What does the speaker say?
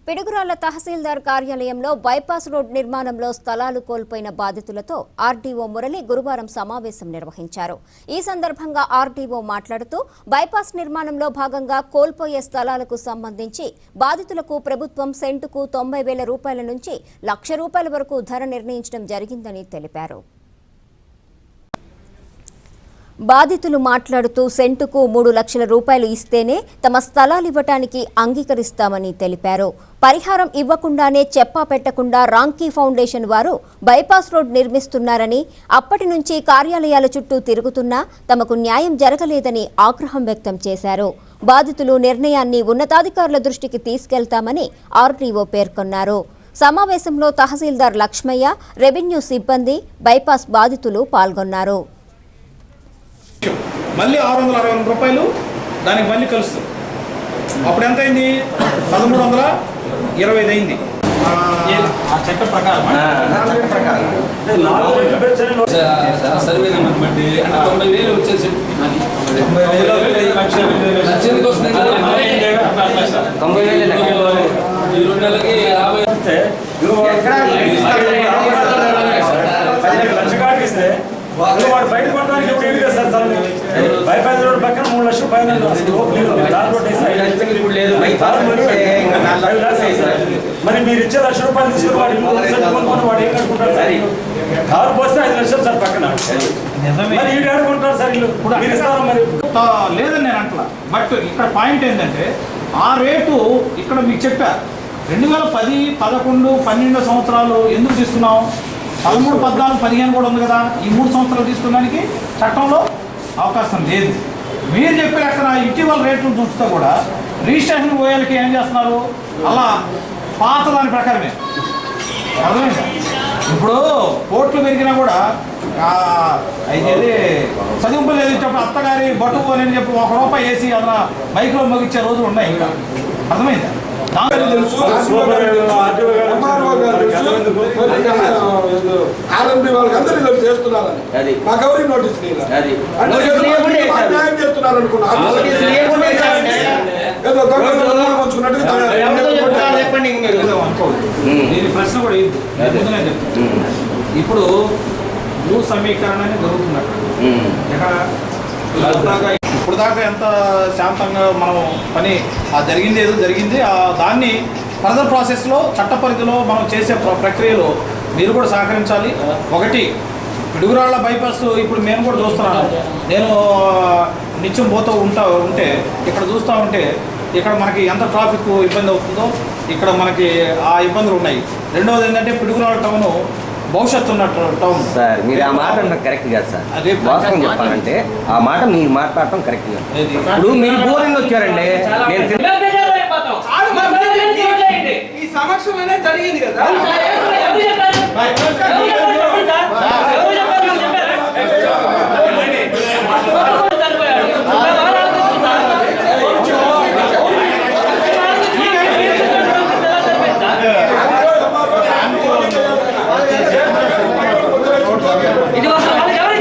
పిడుగురాళ్ల తహసీల్దార్ కార్యాలయంలో bypass road నిర్మాణంలో స్థలాలు కోల్పోయిన బాధితులతో ఆర్డీఓ మురళి గురువారం సమావేశం నిర్వహించారు. ఈ సందర్భంగా ఆర్డీఓ మాట్లాడుతూ బైపాస్ నిర్మాణంలో భాగంగా కోల్పోయే స్థలాలకు సంబంధించి బాధితులకు ప్రభుత్వం సెంటుకు 90,000 రూపాయల నుంచి ₹1,00,000 వరకు ధర నిర్ణయించడం జరిగిందని తెలిపారు. బాధితులు మాట్లాడుతూ సెంటుకు 3 లక్షల రూపాయలు ఇస్తేనే తమ స్థలాలివ్వటానికి అంగీకరిస్తామని తెలిపారు. పరిహారం ఇవ్వకుండానే చెప్పా పెట్టకుండా రాంకీ ఫౌండేషన్ వారు బైపాస్ రోడ్ నిర్మిస్తున్నారని, అప్పటి నుంచి కార్యాలయాల చుట్టూ తిరుగుతున్నా తమకు న్యాయం జరగలేదని ఆగ్రహం వ్యక్తం చేశారు. బాధితులు నిర్ణయాన్ని ఉన్నతాధికారుల దృష్టికి తీసుకెళ్తామని ఆర్డీఓ పేర్కొన్నారు. సమావేశంలో తహసీల్దార్ లక్ష్మయ్య, రెవెన్యూ సిబ్బంది, బైపాస్ బాధితులు పాల్గొన్నారు. మళ్ళీ 662 రూపాయలు దానికి మళ్ళీ కలుస్తుంది. అప్పుడు ఎంత అయింది? 1325 అయింది. చట్ట ప్రకారం సర్వే నెంబర్ బట్టి 90,000 వచ్చేసి 90,000 ఈ 2 నెలలకి 50 ఇస్తే వాడు బయట కొట్టడానికి వీలు కదా సార్. బైపాస్ రోడ్ పక్కన 3 లక్షల రూపాయలు మరి మీరు ఇచ్చే ₹1,00,000 తీసుకుని వాడు ఏం కట్టుకుంటారు సార్? కారు పోస్తే 5 లక్షలు సార్ పక్కన. మరి వీడు ఆడుకుంటారు సార్ ఇల్లు మీరు ఇస్తారు మరి లేదని నేను అంటలా. బట్ ఇక్కడ పాయింట్ ఏంటంటే ఆ రేటు ఇక్కడ మీకు చెప్పా 2010, 11, 12 సంవత్సరాలు ఎందుకు తీసుకున్నాం? 13, 14, 15 కూడా ఉంది కదా. ఈ 3 సంవత్సరాలు తీసుకోవడానికి చట్టంలో అవకాశం లేదు. మీరు చెప్పే అక్కడ ఇటీవల రేట్లు చూస్తే కూడా రిజిస్ట్రేషన్ పోయేళ్ళకి ఏం చేస్తున్నారు? అలా పాత దాని ప్రకారమే అర్థమైంది. ఇప్పుడు కోట్లు పెరిగినా కూడా అయితే చదువులు లేదు చెప్పి అత్తగారి బటువు అని చెప్పి ₹1 వేసి అలా బైక్లో మోగించే రోజులు ఉన్నాయి. ఇంకా అర్థమైందా? ఆర్ఎంపీ వాళ్ళకి అందరూ ఇలా చేస్తున్నారని మా గౌరీ నోటీస్ చేస్తున్నారు అనుకున్నా. దీని ప్రశ్న కూడా ఇప్పుడు భూ సమీకరణాన్ని జరుగుతున్నట్టు ఇప్పుడు దాకా ఎంత శాంతంగా మనం పని జరిగింది ఏదో జరిగింది. దాన్ని ఫర్దర్ ప్రాసెస్లో చట్ట పరిధిలో మనం చేసే ప్రక్రియలో మీరు కూడా సహకరించాలి. ఒకటి పిడుగురాళ్ల బైపాస్ ఇప్పుడు మేము కూడా చూస్తున్నాను. నేను నిత్యం పోతూ ఉంటే ఇక్కడ చూస్తూ ఉంటే ఇక్కడ మనకి ఎంత ట్రాఫిక్ ఇబ్బంది అవుతుందో ఇక్కడ మనకి ఆ ఇబ్బందులు ఉన్నాయి. రెండవది ఏంటంటే పిడుగురాళ్ల టౌన్ భవిష్యత్తు ఉన్న టౌన్ సార్. మీరు ఆ మాట కరెక్ట్ కాదు సార్. వాస్తవం చెప్పాలంటే ఆ మాట మీరు మాట్లాడటం కరెక్ట్ కాదు. ఇప్పుడు మీరు బోరింగ్ వచ్చారండి, నేను ఈ సమక్షం అనేది జరిగింది కదా.